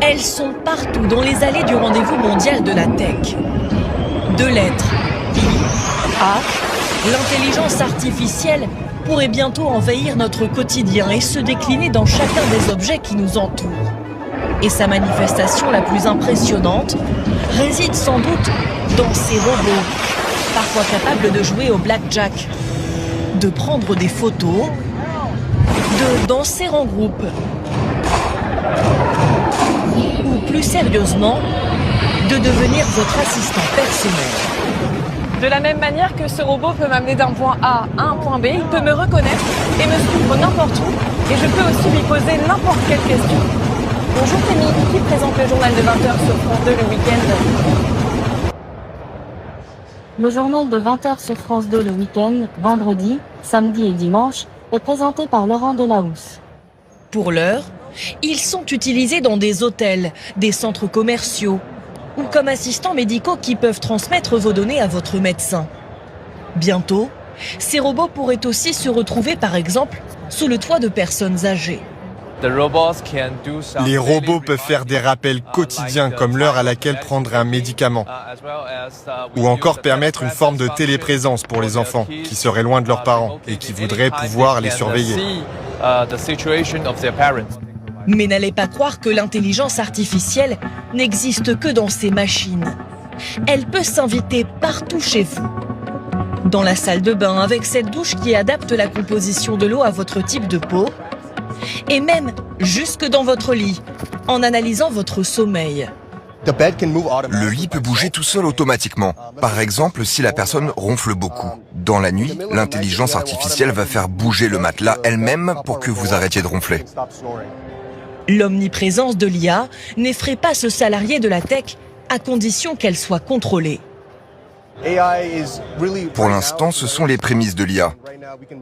Elles sont partout dans les allées du rendez-vous mondial de la tech. 2 lettres, I, A, l'intelligence artificielle pourrait bientôt envahir notre quotidien et se décliner dans chacun des objets qui nous entourent. Et sa manifestation la plus impressionnante réside sans doute dans ces robots, parfois capables de jouer au blackjack, de prendre des photos, de danser en groupe, ou plus sérieusement, de devenir votre assistant personnel. De la même manière que ce robot peut m'amener d'un point A à un point B, il peut me reconnaître et me suivre n'importe où, et je peux aussi lui poser n'importe quelle question. Bonjour Camille, qui présente le journal de 20h sur France 2 le week-end? Le journal de 20h sur France 2 le week-end, vendredi, samedi et dimanche, est présenté par Laurent Delahousse. Pour l'heure, ils sont utilisés dans des hôtels, des centres commerciaux ou comme assistants médicaux qui peuvent transmettre vos données à votre médecin. Bientôt, ces robots pourraient aussi se retrouver par exemple sous le toit de personnes âgées. Les robots peuvent faire des rappels quotidiens comme l'heure à laquelle prendre un médicament ou encore permettre une forme de téléprésence pour les enfants qui seraient loin de leurs parents et qui voudraient pouvoir les surveiller. Mais n'allez pas croire que l'intelligence artificielle n'existe que dans ces machines. Elle peut s'inviter partout chez vous. Dans la salle de bain avec cette douche qui adapte la composition de l'eau à votre type de peau. Et même jusque dans votre lit, en analysant votre sommeil. Le lit peut bouger tout seul automatiquement. Par exemple, si la personne ronfle beaucoup. Dans la nuit, l'intelligence artificielle va faire bouger le matelas elle-même pour que vous arrêtiez de ronfler. L'omniprésence de l'IA n'effraie pas ce salarié de la tech à condition qu'elle soit contrôlée. Pour l'instant, ce sont les prémices de l'IA.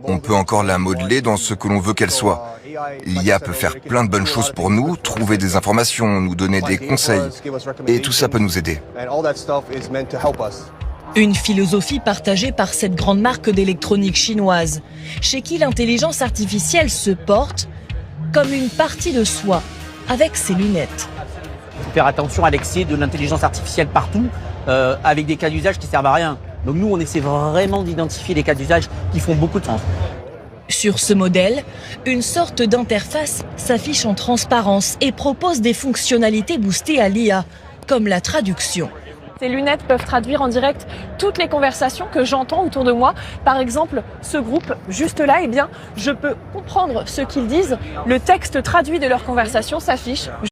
On peut encore la modeler dans ce que l'on veut qu'elle soit. L'IA peut faire plein de bonnes choses pour nous, trouver des informations, nous donner des conseils. Et tout ça peut nous aider. Une philosophie partagée par cette grande marque d'électronique chinoise, chez qui l'intelligence artificielle se porte comme une partie de soi, avec ses lunettes. Il faut faire attention à l'excès de l'intelligence artificielle partout, avec des cas d'usage qui servent à rien. Donc nous, on essaie vraiment d'identifier les cas d'usage qui font beaucoup de sens. Sur ce modèle, une sorte d'interface s'affiche en transparence et propose des fonctionnalités boostées à l'IA, comme la traduction. Ces lunettes peuvent traduire en direct toutes les conversations que j'entends autour de moi. Par exemple, ce groupe juste là, eh bien, je peux comprendre ce qu'ils disent. Le texte traduit de leur conversation s'affiche